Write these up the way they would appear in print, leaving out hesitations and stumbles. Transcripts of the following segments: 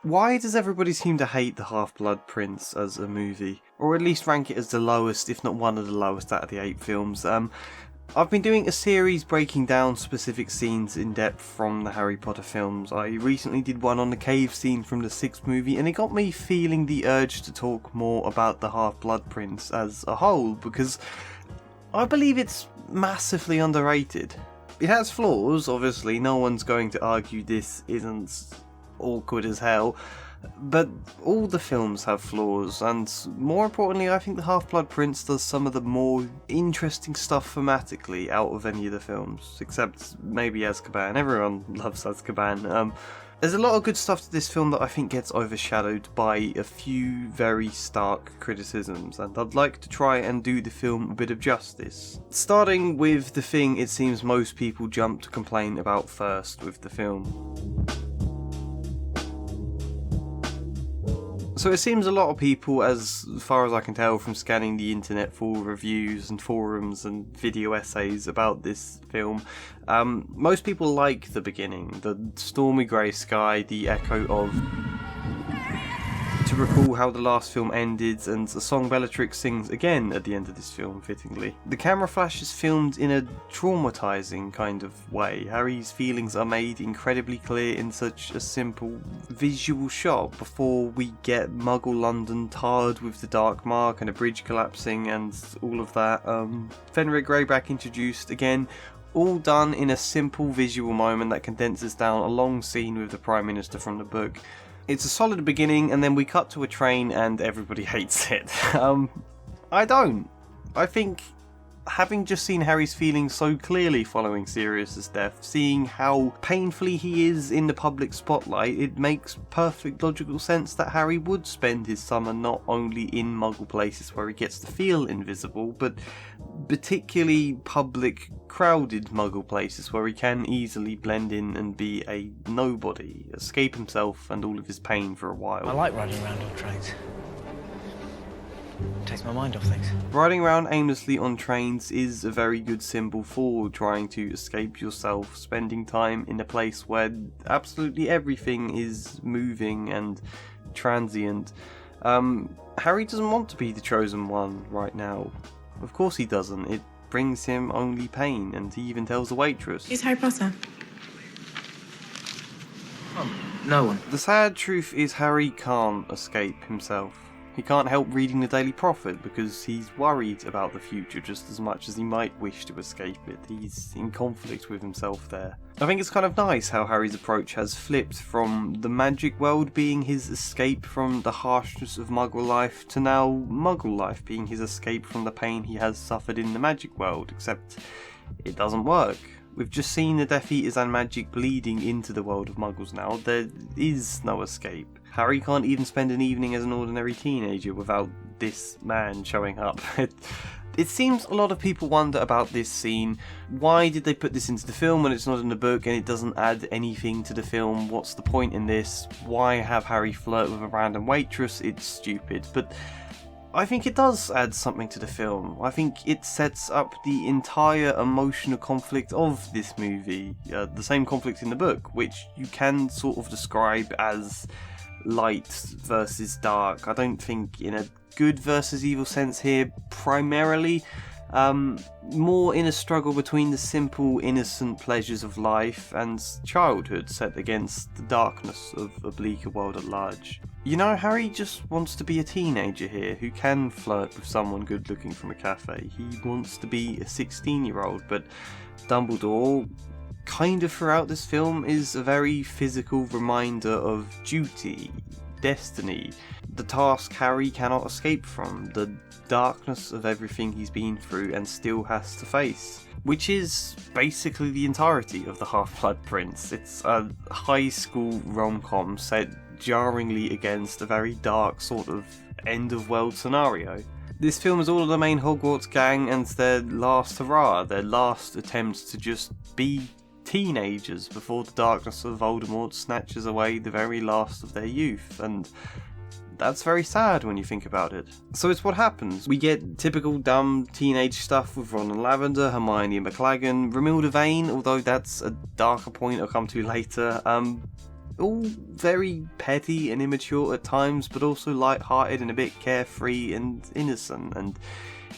Why does everybody seem to hate The Half-Blood Prince as a movie? Or at least rank it as the lowest, if not one of the lowest out of the 8 films. I've been doing a series breaking down specific scenes in depth from the Harry Potter films. I recently did one on the cave scene from the 6th movie, and it got me feeling the urge to talk more about The Half-Blood Prince as a whole, because I believe it's massively underrated. It has flaws, obviously, no one's going to argue this isn't awkward as hell, but all the films have flaws, and more importantly, I think The Half-Blood Prince does some of the more interesting stuff thematically out of any of the films, except maybe Azkaban. Everyone loves Azkaban. There's a lot of good stuff to this film that I think gets overshadowed by a few very stark criticisms, and I'd like to try and do the film a bit of justice. Starting with the thing it seems most people jump to complain about first with the film. So it seems a lot of people, as far as I can tell from scanning the internet for reviews and forums and video essays about this film, most people like the beginning, the stormy grey sky, the echo of to recall how the last film ended, and a song Bellatrix sings again at the end of this film, fittingly. The camera flash is filmed in a traumatising kind of way. Harry's feelings are made incredibly clear in such a simple visual shot before we get Muggle London tarred with the Dark Mark and a bridge collapsing and all of that. Fenrir Greyback introduced again, all done in a simple visual moment that condenses down a long scene with the Prime Minister from the book. It's a solid beginning, and then we cut to a train and everybody hates it. I don't. I think, having just seen Harry's feelings so clearly following Sirius's death, seeing how painfully he is in the public spotlight, it makes perfect logical sense that Harry would spend his summer not only in Muggle places where he gets to feel invisible, but particularly public, crowded Muggle places where he can easily blend in and be a nobody, escape himself and all of his pain for a while. I like riding around on trains. Takes my mind off things. Riding around aimlessly on trains is a very good symbol for trying to escape yourself, spending time in a place where absolutely everything is moving and transient. Harry doesn't want to be the chosen one right now. Of course he doesn't. It brings him only pain, and he even tells the waitress. Who's Harry Potter? Oh, no one. The sad truth is Harry can't escape himself. He can't help reading the Daily Prophet because he's worried about the future just as much as he might wish to escape it. He's in conflict with himself there. I think it's kind of nice how Harry's approach has flipped from the magic world being his escape from the harshness of Muggle life to now Muggle life being his escape from the pain he has suffered in the magic world, except it doesn't work. We've just seen the Death Eaters and magic bleeding into the world of Muggles now. There is no escape. Harry can't even spend an evening as an ordinary teenager without this man showing up. It seems a lot of people wonder about this scene. Why did they put this into the film when it's not in the book and it doesn't add anything to the film? What's the point in this? Why have Harry flirt with a random waitress? It's stupid. But I think it does add something to the film. I think it sets up the entire emotional conflict of this movie. The same conflict in the book, which you can sort of describe as light versus dark. I don't think in a good versus evil sense here, primarily. More in a struggle between the simple, innocent pleasures of life and childhood set against the darkness of a bleaker world at large. You know, Harry just wants to be a teenager here who can flirt with someone good looking from a cafe. He wants to be a 16-year-old, but Dumbledore, kind of throughout this film, is a very physical reminder of duty, destiny, the task Harry cannot escape from, the darkness of everything he's been through and still has to face, which is basically the entirety of The Half-Blood Prince. It's a high school rom-com set jarringly against a very dark sort of end-of-world scenario. This film is all of the main Hogwarts gang and their last hurrah, their last attempt to just be teenagers before the darkness of Voldemort snatches away the very last of their youth, and that's very sad when you think about it. So it's what happens. We get typical dumb teenage stuff with Ron and Lavender, Hermione and McLaggen, Romilda Vane, although that's a darker point I'll come to later. all very petty and immature at times, but also light-hearted and a bit carefree and innocent. And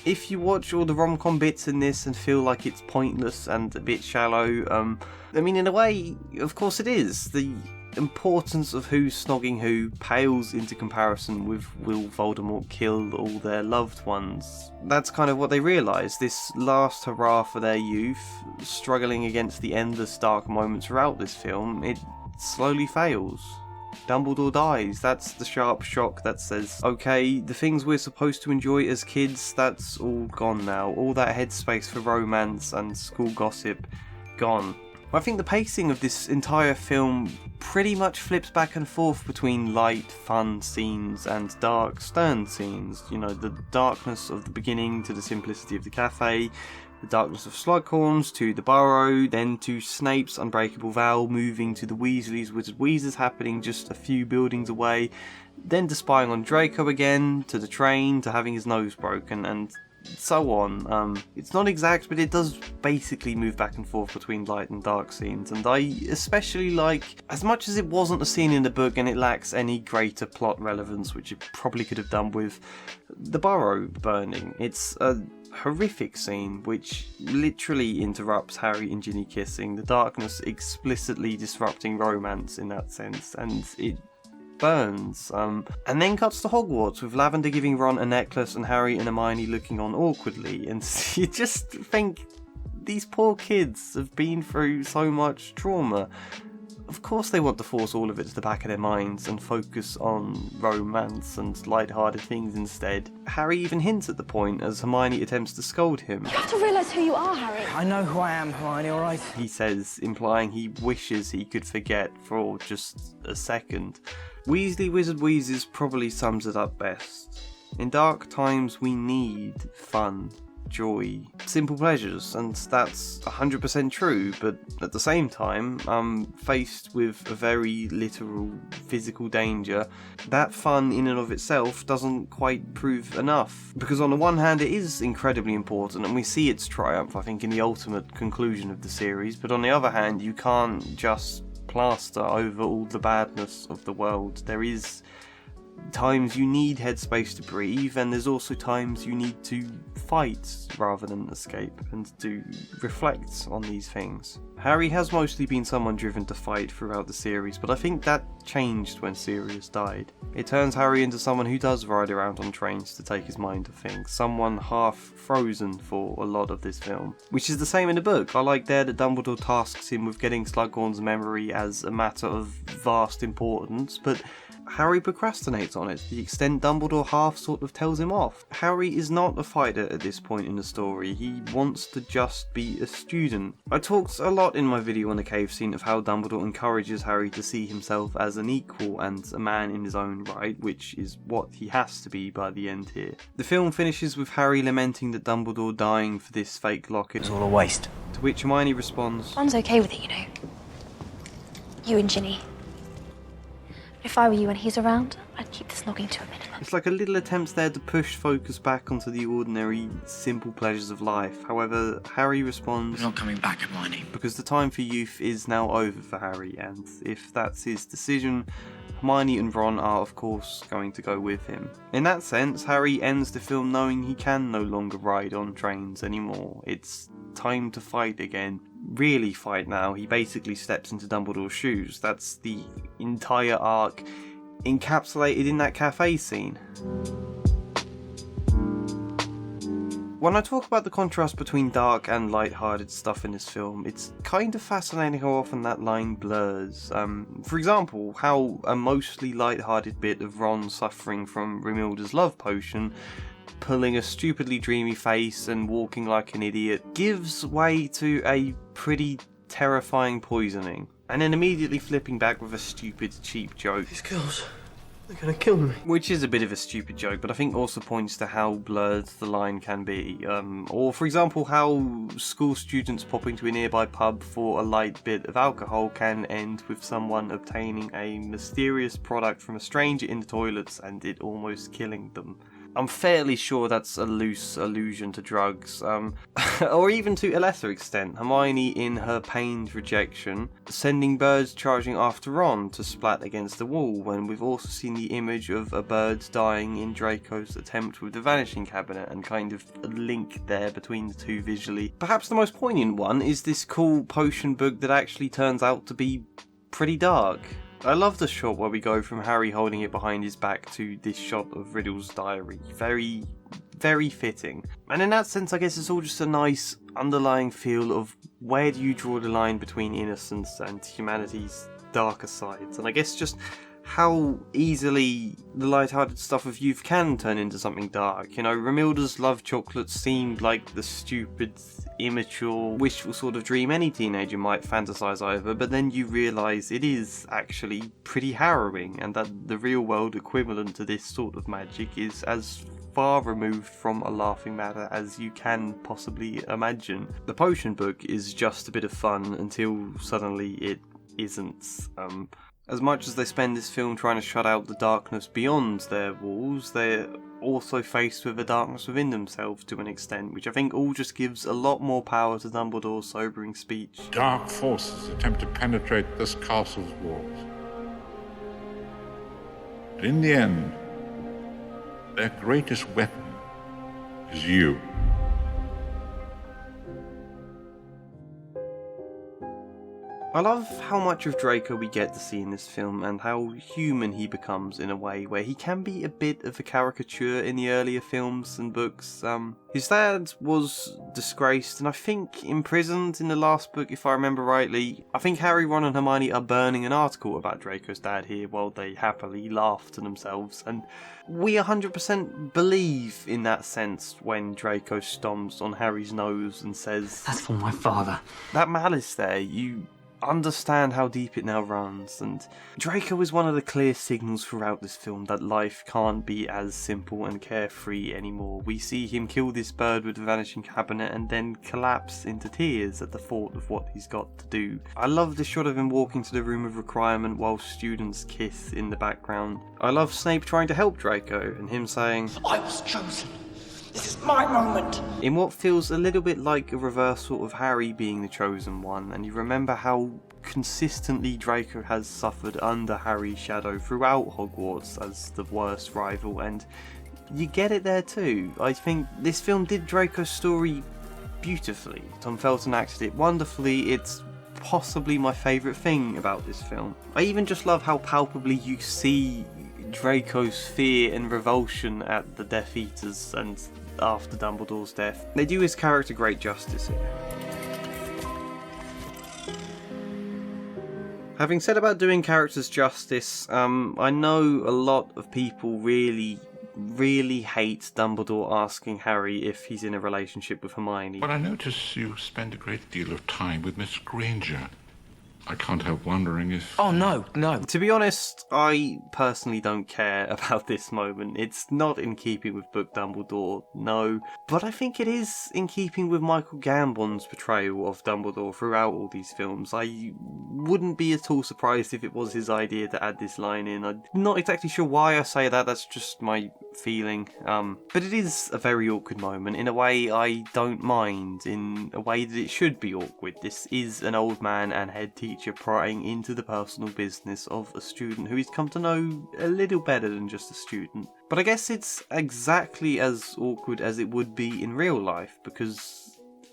if you watch all the rom-com bits in this and feel like it's pointless and a bit shallow, I mean, in a way, of course it is. The importance of who's snogging who pales into comparison with will Voldemort kill all their loved ones. That's kind of what they realise, this last hurrah for their youth, struggling against the endless dark moments throughout this film, it slowly fails. Dumbledore dies. That's the sharp shock that says, okay, the things we're supposed to enjoy as kids, that's all gone now. All that headspace for romance and school gossip, gone. I think the pacing of this entire film pretty much flips back and forth between light, fun scenes and dark, stern scenes. You know, the darkness of the beginning to the simplicity of the cafe, the darkness of Slughorn's to the Burrow, then to Snape's unbreakable vow, moving to the Weasleys' Wizard Wheezes happening just a few buildings away, then to spying on Draco again, to the train, to having his nose broken, and so on. It's not exact, but it does basically move back and forth between light and dark scenes, and I especially like, as much as it wasn't a scene in the book and it lacks any greater plot relevance, which it probably could have done with the Burrow burning, it's a horrific scene which literally interrupts Harry and Ginny kissing, the darkness explicitly disrupting romance in that sense, and it burns, and then cuts to Hogwarts with Lavender giving Ron a necklace and Harry and Hermione looking on awkwardly, and you just think, these poor kids have been through so much trauma. Of course they want to force all of it to the back of their minds and focus on romance and light-hearted things instead. Harry even hints at the point as Hermione attempts to scold him. You have to realise who you are, Harry. I know who I am, Hermione, alright? He says, implying he wishes he could forget for just a second. Weasley Wizard Wheezes probably sums it up best. In dark times we need fun, joy, simple pleasures, and that's 100% true, but at the same time, faced with a very literal physical danger, that fun in and of itself doesn't quite prove enough. Because on the one hand it is incredibly important and we see its triumph, I think, in the ultimate conclusion of the series, but on the other hand you can't just plaster over all the badness of the world. There is times you need headspace to breathe, and there's also times you need to fight rather than escape and to reflect on these things. Harry has mostly been someone driven to fight throughout the series, but I think that changed when Sirius died. It turns Harry into someone who does ride around on trains to take his mind off things, someone half frozen for a lot of this film. Which is the same in the book. I like there that Dumbledore tasks him with getting Slughorn's memory as a matter of vast importance, but Harry procrastinates on it to the extent Dumbledore half sort of tells him off. Harry is not a fighter at this point in the story, he wants to just be a student. I talked a lot in my video on the cave scene of how Dumbledore encourages Harry to see himself as an equal and a man in his own right, which is what he has to be by the end here. The film finishes with Harry lamenting that Dumbledore dying for this fake locket. It's all a waste. To which Hermione responds, Ron's okay with it, you know. You and Ginny. If I were you and he's around, I'd keep the snogging to a minimum. It's like a little attempt there to push focus back onto the ordinary, simple pleasures of life. However, Harry responds, We're not coming back, Hermione. because the time for youth is now over for Harry, and if that's his decision, Hermione and Ron are of course going to go with him. In that sense, Harry ends the film knowing he can no longer ride on trains anymore. It's time to fight again. Really fight now. He basically steps into Dumbledore's shoes. That's the entire arc encapsulated in that cafe scene. When I talk about the contrast between dark and light-hearted stuff in this film, it's kind of fascinating how often that line blurs. For example, how a mostly light-hearted bit of Ron suffering from Romilda's love potion, pulling a stupidly dreamy face and walking like an idiot, gives way to a pretty terrifying poisoning, and then immediately flipping back with a stupid, cheap joke. These girls, they're gonna kill me. Which is a bit of a stupid joke, but I think also points to how blurred the line can be. Or for example, how school students popping to a nearby pub for a light bit of alcohol can end with someone obtaining a mysterious product from a stranger in the toilets and it almost killing them. I'm fairly sure that's a loose allusion to drugs, or even to a lesser extent, Hermione in her pained rejection, sending birds charging after Ron to splat against the wall, when we've also seen the image of a bird dying in Draco's attempt with the Vanishing Cabinet, and kind of a link there between the two visually. Perhaps the most poignant one is this cool potion book that actually turns out to be pretty dark. I love the shot where we go from Harry holding it behind his back to this shot of Riddle's diary. Very, very fitting. And in that sense, I guess it's all just a nice underlying feel of where do you draw the line between innocence and humanity's darker sides. And I guess just how easily the light-hearted stuff of youth can turn into something dark. You know, Romilda's love chocolate seemed like the stupid, immature, wishful sort of dream any teenager might fantasize over, but then you realise it is actually pretty harrowing, and that the real-world equivalent to this sort of magic is as far removed from a laughing matter as you can possibly imagine. The potion book is just a bit of fun until suddenly it isn't. As much as they spend this film trying to shut out the darkness beyond their walls, they're also faced with a darkness within themselves to an extent, which I think all just gives a lot more power to Dumbledore's sobering speech. Dark forces attempt to penetrate this castle's walls. But in the end, their greatest weapon is you. I love how much of Draco we get to see in this film, and how human he becomes in a way where he can be a bit of a caricature in the earlier films and books. His dad was disgraced and I think imprisoned in the last book, if I remember rightly. I think Harry, Ron and Hermione are burning an article about Draco's dad here while they happily laugh to themselves, and we 100% believe in that sense when Draco stomps on Harry's nose and says, That's for my father. That malice there, you understand how deep it now runs, and Draco is one of the clear signals throughout this film that life can't be as simple and carefree anymore. We see him kill this bird with the Vanishing Cabinet and then collapse into tears at the thought of what he's got to do. I love the shot of him walking to the room of requirement while students kiss in the background. I love Snape trying to help Draco and him saying, I was chosen. This is my moment. In what feels a little bit like a reversal of Harry being the chosen one, and you remember how consistently Draco has suffered under Harry's shadow throughout Hogwarts as the worst rival, and you get it there too. I think this film did Draco's story beautifully. Tom Felton acted it wonderfully. It's possibly my favourite thing about this film. I even just love how palpably you see Draco's fear and revulsion at the Death Eaters and after Dumbledore's death. They do his character great justice here. Having said about doing characters justice, I know a lot of people really hate Dumbledore asking Harry if he's in a relationship with Hermione. But I notice you spend a great deal of time with Miss Granger. I can't help wondering if... Oh, no. To be honest, I personally don't care about this moment. It's not in keeping with Book Dumbledore, no. But I think it is in keeping with Michael Gambon's portrayal of Dumbledore throughout all these films. I wouldn't be at all surprised if it was his idea to add this line in. I'm not exactly sure why I say that, that's just my feeling. But it is a very awkward moment. In a way I don't mind, in a way that it should be awkward. This is an old man and head teacher prying into the personal business of a student who he's come to know a little better than just a student. But I guess it's exactly as awkward as it would be in real life, because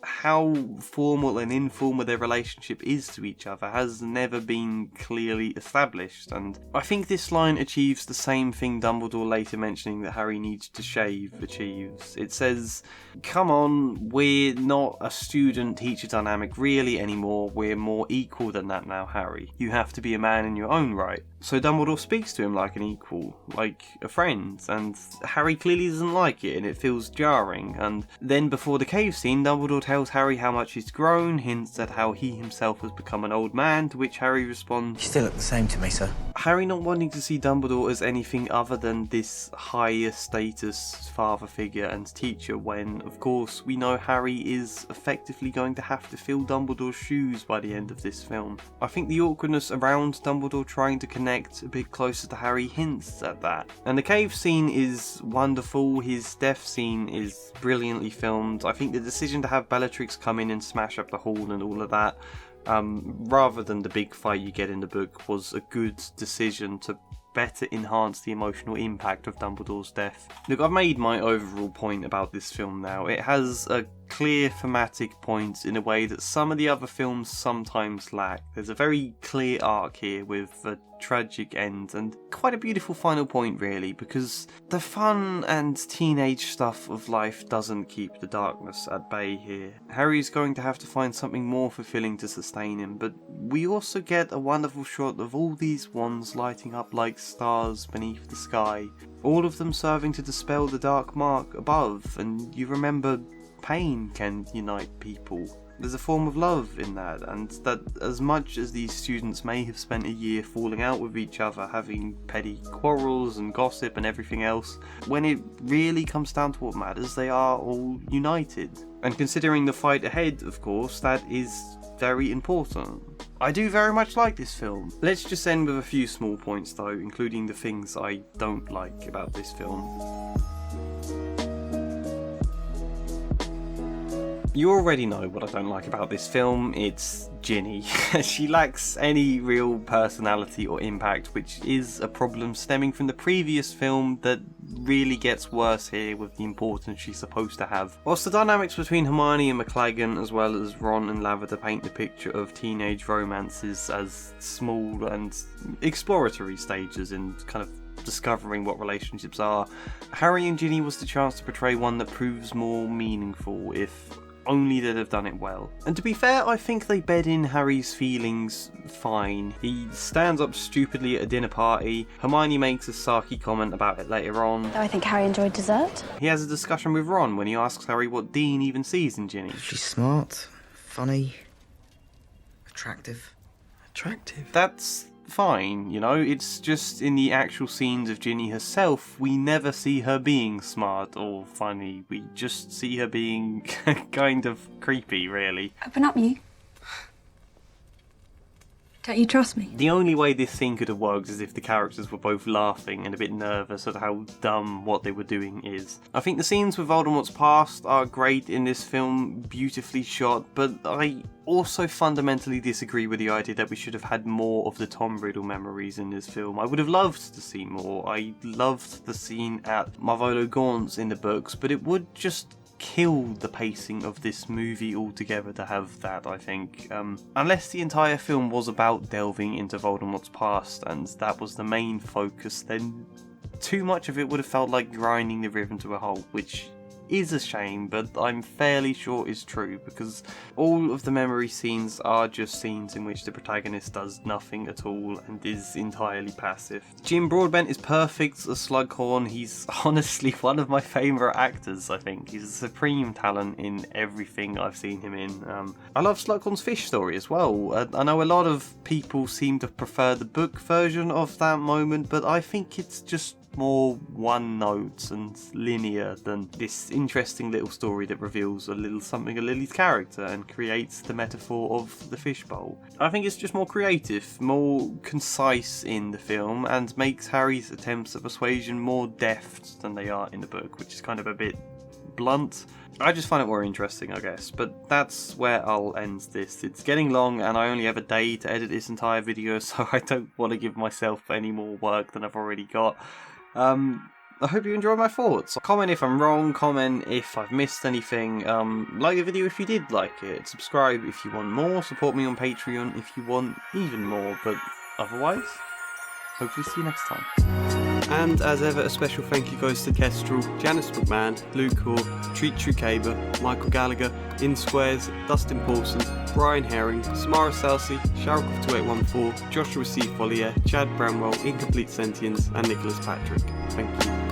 how formal and informal their relationship is to each other has never been clearly established, and I think this line achieves the same thing Dumbledore later mentioning that Harry needs to shave achieves. It says, come on, we're not a student-teacher dynamic really anymore, we're more equal than that now, Harry. You have to be a man in your own right. So Dumbledore speaks to him like an equal, like a friend, and Harry clearly doesn't like it and it feels jarring. And then before the cave scene, Dumbledore tells Harry how much he's grown, hints at how he himself has become an old man, to which Harry responds, You still look the same to me, sir. Harry not wanting to see Dumbledore as anything other than this higher status father figure and teacher, when, of course, we know Harry is effectively going to have to fill Dumbledore's shoes by the end of this film. I think the awkwardness around Dumbledore trying to connect connect a bit closer to Harry hints at that. And the cave scene is wonderful, his death scene is brilliantly filmed. I think the decision to have Bellatrix come in and smash up the hall and all of that, rather than the big fight you get in the book, was a good decision to better enhance the emotional impact of Dumbledore's death. Look, I've made my overall point about this film now. It has a clear thematic point in a way that some of the other films sometimes lack. There's a very clear arc here with a tragic end and quite a beautiful final point really, because the fun and teenage stuff of life doesn't keep the darkness at bay here. Harry's going to have to find something more fulfilling to sustain him, but we also get a wonderful shot of all these wands lighting up like stars beneath the sky, all of them serving to dispel the dark mark above, and you remember pain can unite people. There's a form of love in that, and that as much as these students may have spent a year falling out with each other, having petty quarrels and gossip and everything else, when it really comes down to what matters, they are all united. And considering the fight ahead, of course, that is very important. I do very much like this film. Let's just end with a few small points though, including the things I don't like about this film. You already know what I don't like about this film, it's Ginny. She lacks any real personality or impact, which is a problem stemming from the previous film that really gets worse here with the importance she's supposed to have. Whilst the dynamics between Hermione and McLaggen, as well as Ron and Lavender, paint the picture of teenage romances as small and exploratory stages in kind of discovering what relationships are, Harry and Ginny was the chance to portray one that proves more meaningful, if only they'd have done it well. And to be fair, I think they bed in Harry's feelings fine. He stands up stupidly at a dinner party, Hermione makes a sarky comment about it later on. Though I think Harry enjoyed dessert. He has a discussion with Ron when he asks Harry what Dean even sees in Ginny. She's smart, funny, attractive. Attractive? That's fine, you know, it's just in the actual scenes of Ginny herself, we never see her being smart or funny, we just see her being kind of creepy, really. Open up, you. Don't you trust me? The only way this scene could have worked is if the characters were both laughing and a bit nervous at how dumb what they were doing is. I think the scenes with Voldemort's past are great in this film, beautifully shot, but I also fundamentally disagree with the idea that we should have had more of the Tom Riddle memories in this film. I would have loved to see more. I loved the scene at Marvolo Gaunt's in the books, but it would just kill the pacing of this movie altogether to have that, I think. Unless the entire film was about delving into Voldemort's past and that was the main focus, then too much of it would have felt like grinding the river to a halt, which is a shame, but I'm fairly sure is true, because all of the memory scenes are just scenes in which the protagonist does nothing at all and is entirely passive. Jim Broadbent is perfect as Slughorn. He's honestly one of my favourite actors, I think. He's a supreme talent in everything I've seen him in. I love Slughorn's fish story as well. I know a lot of people seem to prefer the book version of that moment, but I think it's just more one note and linear than this interesting little story that reveals a little something of Lily's character and creates the metaphor of the fishbowl. I think it's just more creative, more concise in the film, and makes Harry's attempts at persuasion more deft than they are in the book, which is kind of a bit blunt. I just find it more interesting, I guess, but that's where I'll end this. It's getting long and I only have a day to edit this entire video, so I don't want to give myself any more work than I've already got. I hope you enjoyed my thoughts. Comment if I'm wrong, comment if I've missed anything, like the video if you did like it, subscribe if you want more, support me on Patreon if you want even more, but otherwise, hopefully see you next time. And as ever, a special thank you goes to Kestrel, Janice McMahon, Luke Hoare, Treat Trukaba, Michael Gallagher, In Squares, Dustin Paulson, Brian Herring, Samara Salsi, Sharikov2814, Joshua C. Follier, Chad Bramwell, Incomplete Sentience, and Nicholas Patrick. Thank you.